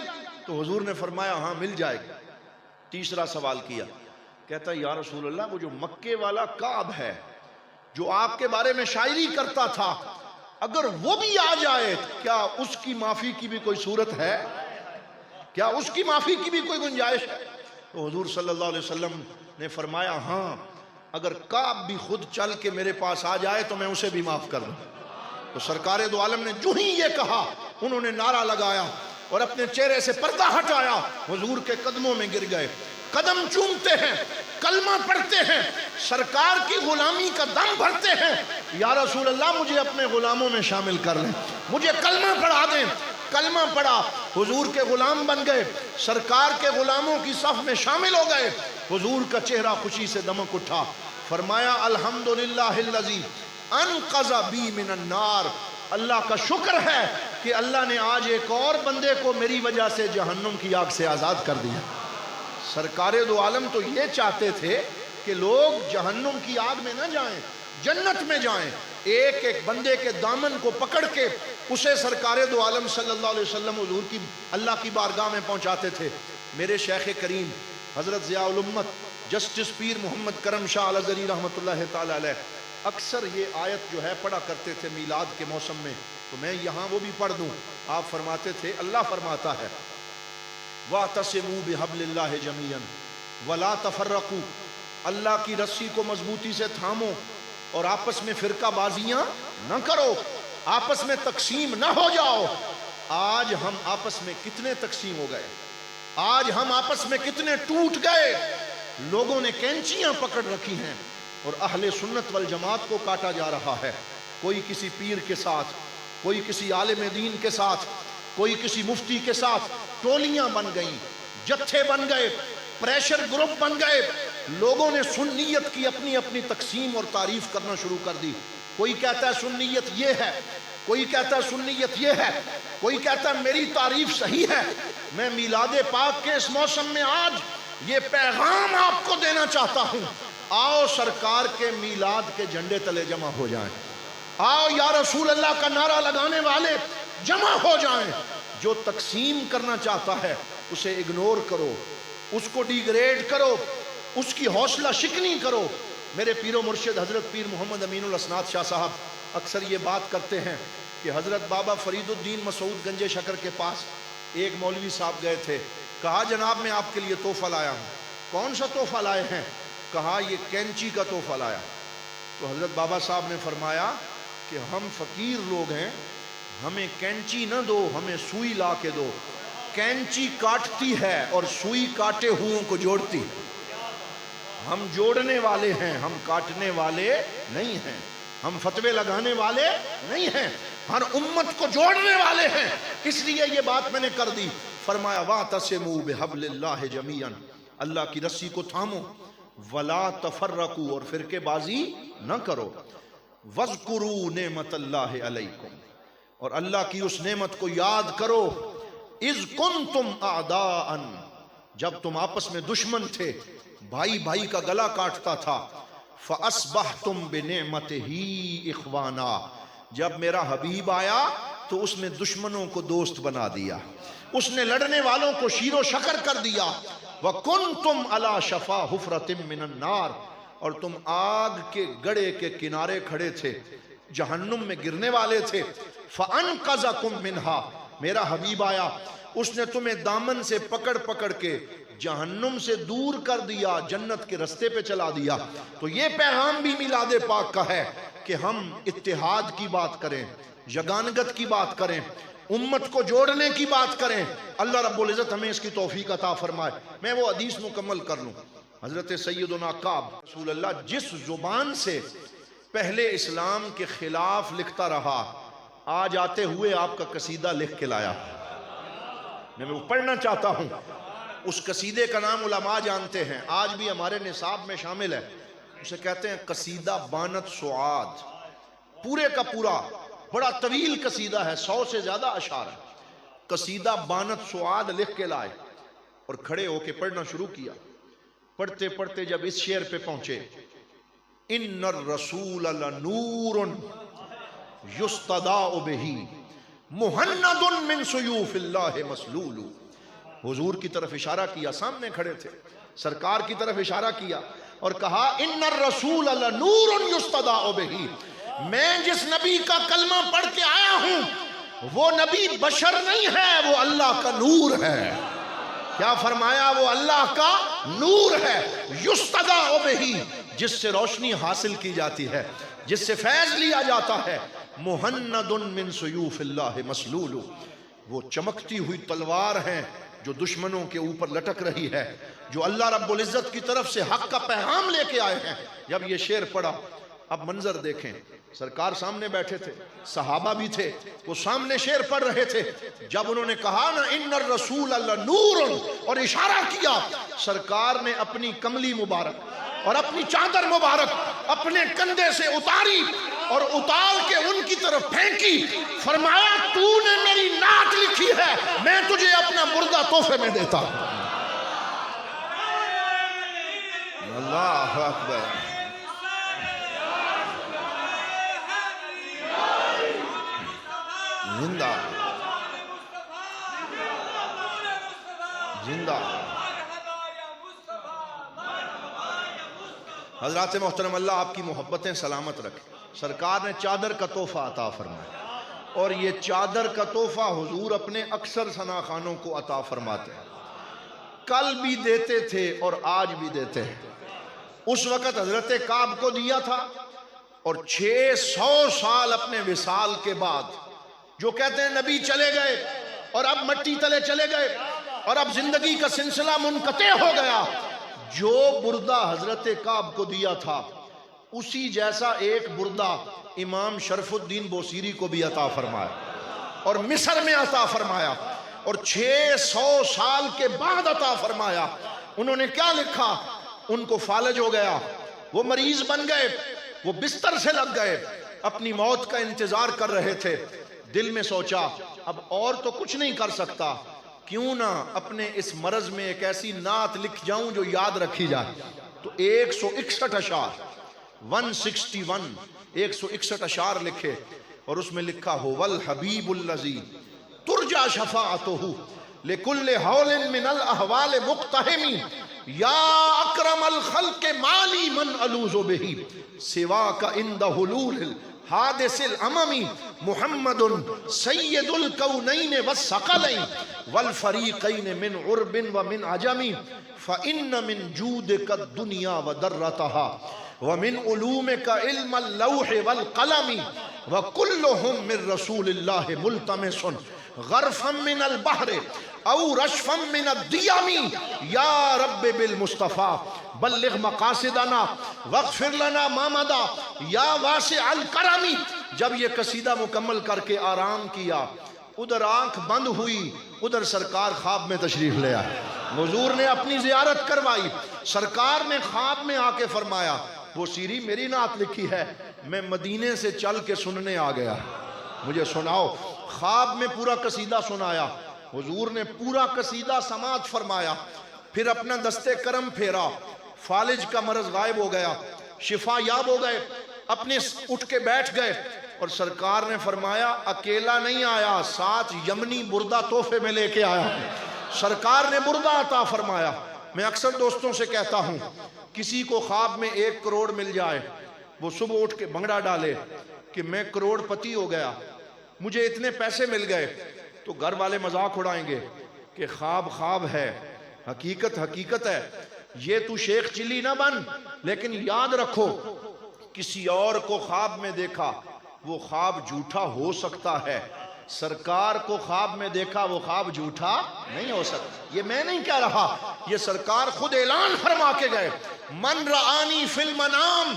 تو حضور نے فرمایا ہاں مل جائے گی. تیسرا سوال کیا, کہتا یا رسول اللہ, وہ جو مکے والا کعب ہے جو آپ کے بارے میں شاعری کرتا تھا, اگر وہ بھی آ جائے کیا اس کی معافی کی بھی کوئی صورت ہے؟ کیا اس کی معافی کی بھی کوئی گنجائش ہے؟ تو حضور صلی اللہ علیہ وسلم نے فرمایا ہاں, اگر کعب بھی خود چل کے میرے پاس آ جائے تو میں اسے بھی معاف کر دوں. تو سرکار دو عالم نے جو ہی یہ کہا, انہوں نے نعرہ لگایا اور اپنے چہرے سے پردہ ہٹایا, حضور کے قدموں میں گر گئے, قدم چومتے ہیں, کلمہ پڑھتے ہیں, سرکار کی غلامی کا دم بھرتے ہیں. یا رسول اللہ, مجھے اپنے غلاموں میں شامل کر لیں, مجھے کلمہ پڑھا دیں. کلمہ پڑھا, حضور کے غلام بن گئے, سرکار کے غلاموں کی صف میں شامل ہو گئے. حضور کا چہرہ خوشی سے دمک اٹھا, فرمایا الحمدللہ الذی انقذ بی من النار, اللہ کا شکر ہے کہ اللہ نے آج ایک اور بندے کو میری وجہ سے جہنم کی آگ سے آزاد کر دیا. سرکار دو عالم تو یہ چاہتے تھے کہ لوگ جہنم کی آگ میں نہ جائیں, جنت میں جائیں. ایک ایک بندے کے دامن کو پکڑ کے اسے سرکار دو عالم صلی اللہ علیہ وسلم حضور کی اللہ کی بارگاہ میں پہنچاتے تھے. میرے شیخ کریم حضرت ضیاء الامت جسٹس پیر محمد کرم شاہ الازہری رحمۃ اللہ تعالی علیہ اکثر یہ آیت جو ہے پڑھا کرتے تھے میلاد کے موسم میں, تو میں یہاں وہ بھی پڑھ دوں. آپ فرماتے تھے, اللہ فرماتا ہے وَاعْتَصِمُوا بِحَبْلِ اللَّهِ جَمِيعًا وَلَا تَفَرَّقُوا, اللہ کی رسی کو مضبوطی سے تھامو اور آپس میں فرقہ بازیاں نہ کرو, آپس میں تقسیم نہ ہو جاؤ. آج ہم آپس میں کتنے تقسیم ہو گئے, آج ہم آپس میں کتنے ٹوٹ گئے. لوگوں نے کینچیاں پکڑ رکھی ہیں اور اہل سنت والجماعت کو کاٹا جا رہا ہے. کوئی کسی پیر کے ساتھ, کوئی کسی عالم دین کے ساتھ, کوئی کسی مفتی کے ساتھ, ٹولیاں بن گئیں, جتھے بن گئے, پریشر گروپ بن گئے. لوگوں نے سنیت کی اپنی اپنی تقسیم اور تعریف کرنا شروع کر دی. کوئی کہتا ہے سنیت یہ ہے, کوئی کہتا ہے سنیت یہ ہے, کوئی کہتا ہے میری تعریف صحیح ہے. میں میلاد پاک کے اس موسم میں آج یہ پیغام آپ کو دینا چاہتا ہوں، آؤ سرکار کے میلاد کے جھنڈے تلے جمع ہو جائیں، آؤ یا رسول اللہ کا نعرہ لگانے والے جمع ہو جائیں۔ جو تقسیم کرنا چاہتا ہے اسے اگنور کرو، اس کو ڈیگریڈ کرو، اس کی حوصلہ شکنی کرو۔ میرے پیر و مرشد حضرت پیر محمد امین الاسناد شاہ صاحب اکثر یہ بات کرتے ہیں کہ حضرت بابا فرید الدین مسعود گنج شکر کے پاس ایک مولوی صاحب گئے تھے، کہا جناب میں آپ کے لیے تحفہ لایا ہوں۔ کون سا تحفہ لائے ہیں؟ کہا یہ کینچی کا تحفہ لایا۔ تو حضرت بابا صاحب نے فرمایا کہ ہم فقیر لوگ ہیں، ہمیں کینچی نہ دو، ہمیں سوئی لا کے دو۔ کینچی کاٹتی ہے اور سوئی کاٹے ہوئوں کو جوڑتی ہے۔ ہم جوڑنے والے ہیں، ہم کاٹنے والے نہیں ہیں، ہم فتوے لگانے والے نہیں ہیں، ہر امت کو جوڑنے والے ہیں۔ اس لیے یہ بات میں نے کر دی۔ فرمایا وَاعْتَصِمُوا بِحَبْلِ اللَّهِ جَمِيعًا، اللہ کی رسی کو تھامو، وَلَا تَفَرَّقُوا، اور فرقے بازی نہ کرو، وَاذْكُرُوا نِعْمَةَ اللَّهِ عَلَيْكُمْ، اور اللہ کی اس نعمت کو یاد کرو، اِذْ كُنْتُمْ أَعْدَاءً، جب تم آپس میں دشمن تھے، بھائی بھائی کا گلا کاٹتا تھا، فَأَصْبَحْتُمْ بِنِعْمَتِهِ إِخْوَانًا، جب میرا حبیب آیا تو اس نے دشمنوں کو دوست بنا دیا، اس نے لڑنے والوں کو شیر و شکر کر دیا۔ وَكُنْتُمْ عَلَى شَفَا حُفْرَةٍ مِّنَ النَّارِ، اور تم آگ کے گڑھے کے کنارے کھڑے تھے، جہنم میں گرنے والے تھے۔ فَأَنْقَذَكُمْ مِنْهَا، میرا حبیب آیا، اس نے تمہیں دامن سے پکڑ پکڑ کے جہنم سے دور کر دیا، جنت کے رستے پہ چلا دیا۔ تو یہ پیغام بھی میلاد پاک کا ہے کہ ہم اتحاد کی بات کریں، یگانگت کی بات کریں، امت کو جوڑنے کی بات کریں۔ اللہ رب العزت ہمیں اس کی توفیق عطا فرمائے۔ میں وہ حدیث مکمل کر لوں۔ حضرت سیدنا کعب، رسول اللہ جس زبان سے پہلے اسلام کے خلاف لکھتا رہا، آج آتے ہوئے آپ کا قصیدہ لکھ کے لایا، میں وہ پڑھنا چاہتا ہوں۔ اس قصیدے کا نام علماء جانتے ہیں، آج بھی ہمارے نصاب میں شامل ہے، اسے کہتے ہیں قصیدہ بانت سعاد۔ پورے کا پورا بڑا طویل قصیدہ ہے، 100 سے زیادہ اشعار ہے۔ قصیدہ بانت سعاد لکھ کے لائے اور کھڑے ہو کے پڑھنا شروع کیا۔ پڑھتے پڑھتے جب اس شعر پہ پہنچے، ان الرسول لنور یستضاء بہ مہند من سیوف اللہ مسلول، حضور کی طرف اشارہ کیا، سامنے کھڑے تھے، سرکار کی طرف اشارہ کیا اور کہا ان الرسول لنور یستضاء بہ، میں جس نبی کا کلمہ پڑھ کے آیا ہوں وہ نبی بشر نہیں ہے، وہ اللہ کا نور ہے۔ کیا فرمایا؟ وہ اللہ کا نور ہے، یستضاء بہ، جس سے روشنی حاصل کی جاتی ہے، جس سے فیض لیا جاتا ہے۔ مہند من سیوف اللہ مسلول، وہ چمکتی ہوئی تلوار ہیں جو دشمنوں کے اوپر لٹک رہی ہے، جو اللہ رب العزت کی طرف سے حق کا پیغام لے کے آئے ہیں۔ جب یہ شعر پڑھا، اب منظر دیکھیں، سرکار سامنے بیٹھے تھے، صحابہ بھی تھے، وہ سامنے شعر پڑھ رہے تھے۔ جب انہوں نے کہا نا ان الرسول لنور اور اشارہ کیا، سرکار نے اپنی کملی مبارک اور اپنی چادر مبارک اپنے کندھے سے اتاری اور اتار کے ان کی طرف پھینکی، فرمایا تو نے میری نعت لکھی ہے، میں تجھے اپنا مردہ تحفے میں دیتا ہوں۔ اللہ اکبر۔ زندہ زندہ۔ حضرات محترم، اللہ آپ کی محبتیں سلامت رکھے۔ سرکار نے چادر کا تحفہ عطا فرمایا، اور یہ چادر کا تحفہ حضور اپنے اکثر ثنا خانوں کو عطا فرماتے ہیں، کل بھی دیتے تھے اور آج بھی دیتے ہیں۔ اس وقت حضرت کعب کو دیا تھا، اور 600 سال اپنے وصال کے بعد، جو کہتے ہیں نبی چلے گئے اور اب مٹی تلے چلے گئے اور اب زندگی کا سلسلہ منقطع ہو گیا، جو بردہ حضرت کعب کو دیا تھا اسی جیسا ایک بردہ امام شرف الدین بوسیری کو بھی عطا فرمایا اور مصر میں عطا فرمایا، اور 600 سال کے بعد عطا فرمایا۔ انہوں نے کیا لکھا؟ ان کو فالج ہو گیا، وہ مریض بن گئے، وہ بستر سے لگ گئے، اپنی موت کا انتظار کر رہے تھے۔ دل میں سوچا اب اور تو کچھ نہیں کر سکتا، کیوں نہ اپنے اس مرض میں ایک ایسی نعت لکھ جاؤں جو یاد رکھی جائے. تو 161 اشعار 161 161 اشعار لکھے اور اس میں لکھا ہو والحبیب الذی ترجا شفاعتہ لکل حول من الاحوال مقتحم یا اکرم الخلق مالی من الوذ بہ سواک عند حلول حادث الامم محمد سید الکونین والثقلین والفریقین من عرب ومن عجم فإن من جودک الدنیا وضرتها ومن علومک علم اللوح والقلم وکلہم من رسول اللہ ملتمس غرفا من البحر او رشفا من الدیم یا رب بالمصطفیٰ بلغ مقاصدنا واغفر لنا ما مدى یا واسع الکرم. جب یہ قصیدہ مکمل کر کے آرام کیا ادھر آنکھ بند ہوئی ادھر سرکار خواب میں تشریف لے آئے. حضور نے اپنی زیارت کروائی. سرکار نے خواب میں آ کے فرمایا وہ سیری میری نعت لکھی ہے میں مدینے سے چل کے سننے آ گیا مجھے سناؤ. خواب میں پورا قصیدہ سنایا. حضور نے پورا قصیدہ سماعت فرمایا. پھر اپنا دستے کرم پھیرا. فالج کا مرض غائب ہو گیا. شفا یاب ہو گئے. اپنے اٹھ کے بیٹھ گئے اور سرکار نے فرمایا اکیلا نہیں آیا ساتھ یمنی بردہ تحفے میں لے کے آیا. سرکار نے بردہ عطا فرمایا. میں اکثر دوستوں سے کہتا ہوں کسی کو خواب میں 1 کروڑ مل جائے وہ صبح اٹھ کے بھنگڑا ڈالے کہ میں کروڑ پتی ہو گیا مجھے اتنے پیسے مل گئے تو گھر والے مذاق اڑائیں گے کہ خواب خواب ہے حقیقت حقیقت ہے. یہ تو شیخ چلی نہ بن لیکن یاد رکھو کسی اور کو خواب میں دیکھا وہ خواب جھوٹا ہو سکتا ہے. سرکار کو خواب میں دیکھا وہ خواب جھوٹا نہیں ہو سکتا. یہ میں نہیں کہہ رہا یہ سرکار خود اعلان فرما کے گئے من رآنی فی المنام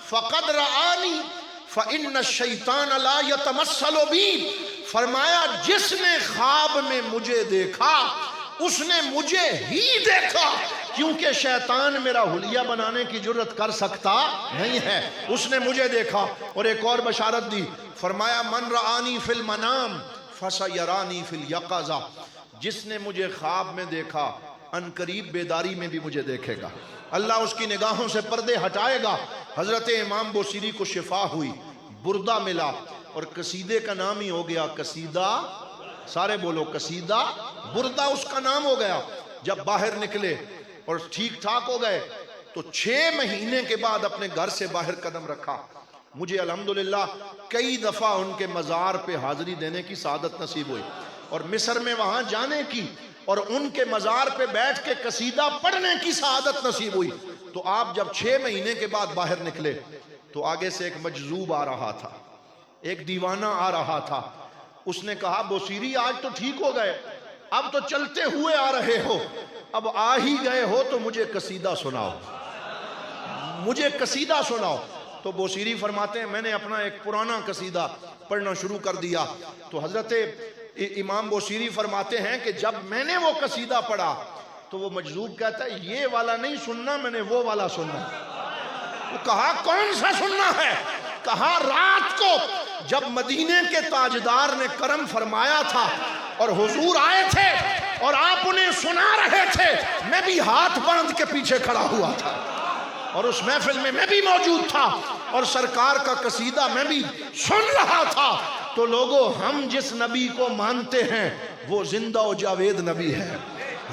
فقد رآنی فإن الشیطان لا یتمثل بی. فرمایا جس نے خواب میں مجھے دیکھا اس نے مجھے ہی دیکھا کیونکہ شیطان میرا حلیہ بنانے کی جرت کر سکتا نہیں ہے. اس نے مجھے دیکھا. اور ایک اور بشارت دی فرمایا من رآنی فی المنام فسیرانی فی الیقظہ. جس نے مجھے خواب میں دیکھا ان قریب بیداری میں بھی مجھے دیکھے گا. اللہ اس کی نگاہوں سے پردے ہٹائے گا. حضرت امام بوصیری کو شفا ہوئی بردہ ملا اور قصیدے کا نام ہی ہو گیا قصیدہ. سارے بولو قصیدہ بردہ اس کا نام ہو گیا. جب باہر نکلے اور ٹھیک ٹھاک ہو گئے تو 6 مہینے کے بعد اپنے گھر سے باہر قدم رکھا. مجھے الحمدللہ کئی دفعہ ان کے مزار پہ حاضری دینے کی سعادت نصیب ہوئی اور مصر میں وہاں جانے کی اور ان کے مزار پہ بیٹھ کے قصیدہ پڑھنے کی سعادت نصیب ہوئی. تو آپ جب 6 مہینے کے بعد باہر نکلے تو آگے سے ایک مجذوب آ رہا تھا ایک دیوانہ آ رہا تھا. اس نے کہا بوصیری آج تو ٹھیک ہو گئے اب تو چلتے ہوئے آ رہے ہو اب آ ہی گئے ہو تو مجھے قصیدہ سناؤ مجھے قصیدہ سناؤ. تو بوصیری فرماتے ہیں میں نے اپنا ایک پرانا قصیدہ پڑھنا شروع کر دیا. تو حضرت امام بوصیری فرماتے ہیں کہ جب میں نے وہ قصیدہ پڑھا تو وہ مجذوب کہتا ہے یہ والا نہیں سننا میں نے وہ والا سننا. وہ کہا کون سا سننا ہے؟ کہا رات کو جب مدینے کے تاجدار نے کرم فرمایا تھا اور حضور آئے تھے اور آپ انہیں سنا رہے تھے میں بھی ہاتھ باندھ کے پیچھے کھڑا ہوا تھا اور اس محفل میں بھی موجود تھا اور سرکار کا قصیدہ میں بھی سن رہا تھا. تو لوگوں ہم جس نبی کو مانتے ہیں وہ زندہ و جاوید نبی ہے.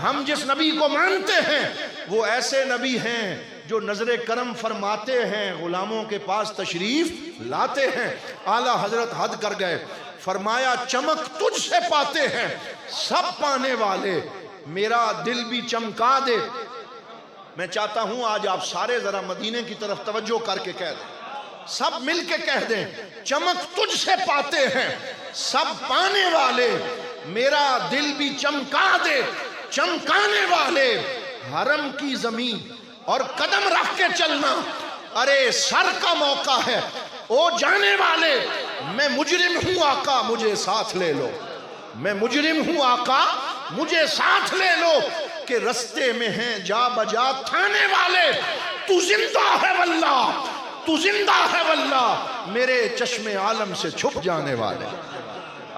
ہم جس نبی کو مانتے ہیں وہ ایسے نبی ہیں جو نظر کرم فرماتے ہیں غلاموں کے پاس تشریف لاتے ہیں. اعلیٰ حضرت حد کر گئے فرمایا چمک تجھ سے پاتے ہیں سب پانے والے میرا دل بھی چمکا دے. میں چاہتا ہوں آج آپ سارے ذرا مدینے کی طرف توجہ کر کے کہہ دیں سب مل کے کہہ دیں چمک تجھ سے پاتے ہیں سب پانے والے میرا دل بھی چمکا دے. چمکانے والے حرم کی زمین اور قدم رکھ کے چلنا ارے سر کا موقع ہے. او جانے والے میں مجرم ہوں آقا مجھے ساتھ لے لو میں مجرم ہوں آقا مجھے ساتھ لے لو کہ رستے میں ہیں جا بجا تھانے والے. تو زندہ ہے واللہ تو زندہ ہے واللہ میرے چشم عالم سے چھپ جانے والے.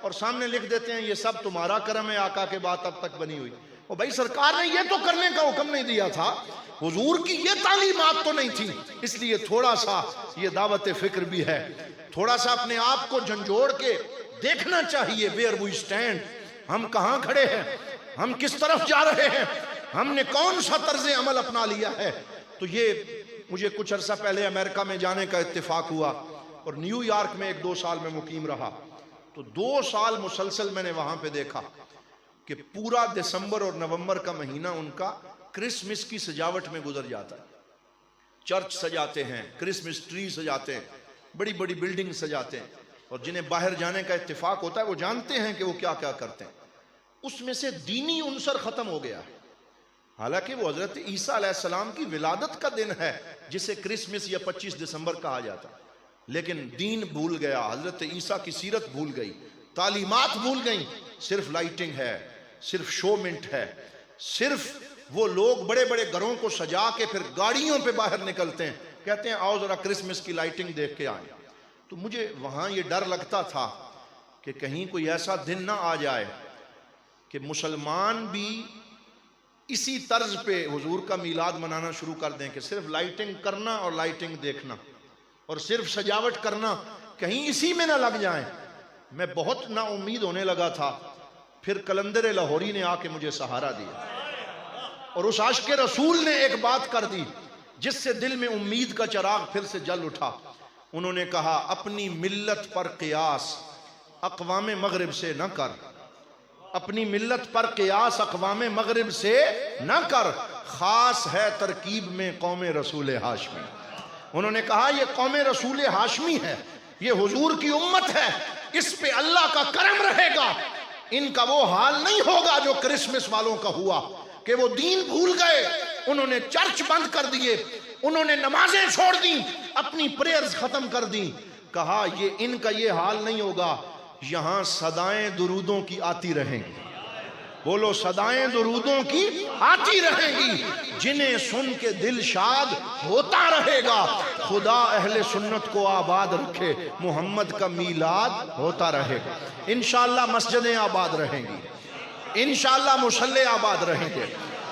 اور سامنے لکھ دیتے ہیں یہ سب تمہارا کرم ہے آقا کے بات اب تک بنی ہوئی. اور بھائی سرکار نے یہ تو کرنے کا حکم نہیں دیا تھا, حضور کی یہ تعلیمات تو نہیں تھی, اس لیے تھوڑا سا یہ دعوت فکر بھی ہے, تھوڑا سا اپنے آپ کو جھنجھوڑ کے دیکھنا چاہیے where we stand, ہم کہاں کھڑے ہیں, ہم کس طرف جا رہے ہیں, ہم نے کون سا طرز عمل اپنا لیا ہے. تو یہ مجھے کچھ عرصہ پہلے امریکہ میں جانے کا اتفاق ہوا اور نیو یارک میں 1-2 سال میں مقیم رہا. تو 2 سال مسلسل میں نے وہاں پہ دیکھا کہ پورا دسمبر اور نومبر کا مہینہ ان کا کرسمس کی سجاوٹ میں گزر جاتا ہے. چرچ سجاتے ہیں, کرسمس ٹری سجاتے ہیں, بڑی بڑی بلڈنگ سجاتے ہیں, اور جنہیں باہر جانے کا اتفاق ہوتا ہے وہ جانتے ہیں کہ وہ کیا کیا کرتے ہیں. اس میں سے دینی عنصر ختم ہو گیا ہے. حالانکہ وہ حضرت عیسیٰ علیہ السلام کی ولادت کا دن ہے جسے کرسمس یا 25 دسمبر کہا جاتا ہے, لیکن دین بھول گیا, حضرت عیسیٰ کی سیرت بھول گئی, تعلیمات بھول گئیں. صرف لائٹنگ ہے, صرف شومنٹ ہے, صرف وہ لوگ بڑے بڑے گھروں کو سجا کے پھر گاڑیوں پہ باہر نکلتے ہیں, کہتے ہیں آؤ ذرا کرسمس کی لائٹنگ دیکھ کے آئیں. تو مجھے وہاں یہ ڈر لگتا تھا کہ کہیں کوئی ایسا دن نہ آ جائے کہ مسلمان بھی اسی طرز پہ حضور کا میلاد منانا شروع کر دیں کہ صرف لائٹنگ کرنا اور لائٹنگ دیکھنا اور صرف سجاوٹ کرنا, کہیں اسی میں نہ لگ جائیں. میں بہت نا امید ہونے لگا تھا, پھر کلندر لاہوری نے آ کے مجھے سہارا دیا اور اس عاشق رسول نے ایک بات کر دی جس سے دل میں امید کا چراغ پھر سے جل اٹھا. انہوں نے کہا اپنی ملت پر قیاس اقوام مغرب سے نہ کر, اپنی ملت پر قیاس اقوام مغرب سے نہ کر, خاص ہے ترکیب میں قوم رسول ہاشمی. انہوں نے کہا یہ قوم رسول ہاشمی ہے, یہ حضور کی امت ہے, اس پہ اللہ کا کرم رہے گا. ان کا وہ حال نہیں ہوگا جو کرسمس والوں کا ہوا کہ وہ دین بھول گئے, انہوں نے چرچ بند کر دیے, انہوں نے نمازیں چھوڑ دیں, اپنی پریئرز ختم کر دیں. کہا یہ ان کا یہ حال نہیں ہوگا, یہاں صدائیں درودوں کی آتی رہیں گی. بولو صدائیں درودوں کی آتی رہیں گی, جنہیں سن کے دل شاد ہوتا رہے گا. خدا اہل سنت کو آباد رکھے, محمد کا میلاد ہوتا رہے گا. انشاءاللہ مسجدیں آباد رہیں گی, انشاءاللہ مصلی آباد رہیں گے,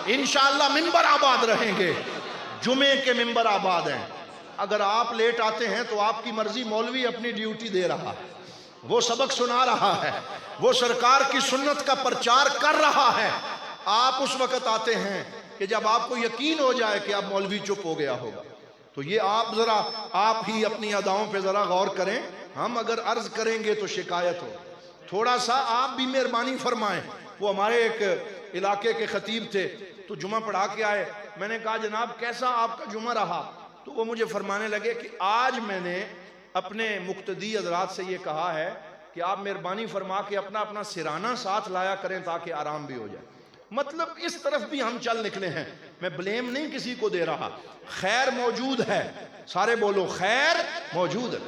انشاءاللہ منبر آباد رہیں گے. جمعے کے منبر آباد ہیں. اگر آپ لیٹ آتے ہیں تو آپ کی مرضی, مولوی اپنی ڈیوٹی دے رہا ہے, وہ سبق سنا رہا ہے, وہ سرکار کی سنت کا پرچار کر رہا ہے. آپ اس وقت آتے ہیں کہ جب آپ کو یقین ہو جائے کہ اب مولوی چپ ہو گیا ہوگا. تو یہ آپ ہی اپنی اداؤں پہ ذرا غور کریں. ہم اگر عرض کریں گے تو شکایت ہو, تھوڑا سا آپ بھی مہربانی فرمائیں. وہ ہمارے ایک علاقے کے خطیب تھے تو جمعہ پڑھا کے آئے. میں نے کہا جناب کیسا آپ کا جمعہ رہا؟ تو وہ مجھے فرمانے لگے کہ آج میں نے اپنے مقتدی حضرات سے یہ کہا ہے کہ آپ مہربانی فرما کے اپنا سرانہ ساتھ لایا کریں تاکہ آرام بھی ہو جائے. مطلب اس طرف بھی ہم چل نکلے ہیں. میں بلیم نہیں کسی کو دے رہا, خیر موجود ہے. سارے بولو خیر موجود ہے.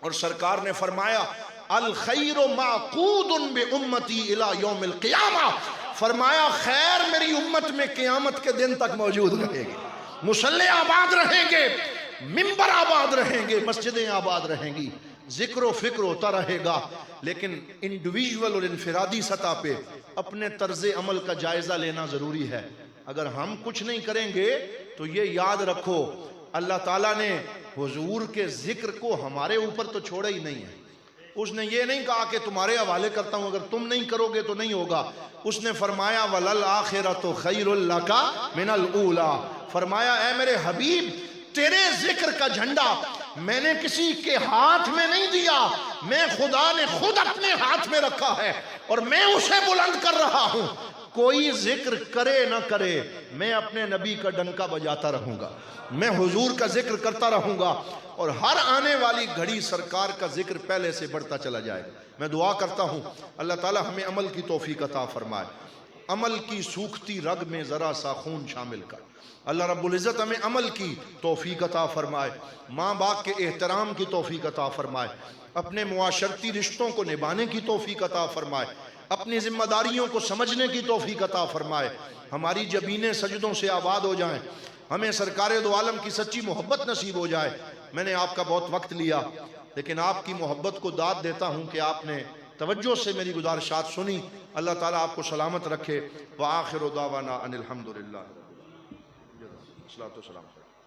اور سرکار نے فرمایا الخیر معقود بامتی الی یوم القیامہ, فرمایا خیر میری امت میں قیامت کے دن تک موجود رہے گی. مصلی آباد رہیں گے, منبر آباد رہیں گے, مسجدیں آباد رہیں گی, ذکر و فکر ہوتا رہے گا. لیکن انڈیویجول اور انفرادی سطح پہ اپنے طرز عمل کا جائزہ لینا ضروری ہے. اگر ہم کچھ نہیں کریں گے تو یہ یاد رکھو اللہ تعالیٰ نے حضور کے ذکر کو ہمارے اوپر تو چھوڑا ہی نہیں ہے. اس نے یہ نہیں کہا کہ تمہارے حوالے کرتا ہوں, اگر تم نہیں کرو گے تو نہیں ہوگا. اس نے فرمایا وَلَلْآخِرَةُ خَيْرٌ لَكَ مِنَ الْأُولَى, فرمایا اے میرے حبیب تیرے ذکر کا جھنڈا میں نے کسی کے ہاتھ میں نہیں دیا, میں خدا نے خود اپنے ہاتھ میں رکھا ہے اور میں اسے بلند کر رہا ہوں. کوئی ذکر کرے نہ کرے میں اپنے نبی کا ڈنکا بجاتا رہوں گا, میں حضور کا ذکر کرتا رہوں گا, اور ہر آنے والی گھڑی سرکار کا ذکر پہلے سے بڑھتا چلا جائے گا. میں دعا کرتا ہوں اللہ تعالی ہمیں عمل کی توفیق عطا فرمائے. عمل کی سوکھتی رگ میں ذرا سا خون شامل کر. اللہ رب العزت ہمیں عمل کی توفیق عطا فرمائے, ماں باپ کے احترام کی توفیق عطا فرمائے, اپنے معاشرتی رشتوں کو نبھانے کی توفیق عطا فرمائے, اپنی ذمہ داریوں کو سمجھنے کی توفیق عطا فرمائے. ہماری جبینیں سجدوں سے آباد ہو جائیں, ہمیں سرکار دو عالم کی سچی محبت نصیب ہو جائے. میں نے آپ کا بہت وقت لیا لیکن آپ کی محبت کو داد دیتا ہوں کہ آپ نے توجہ سے میری گزارشات سنی. اللہ تعالیٰ آپ کو سلامت رکھے. وآخر دعوانا ان الحمدللہ. الصلاۃ والسلام.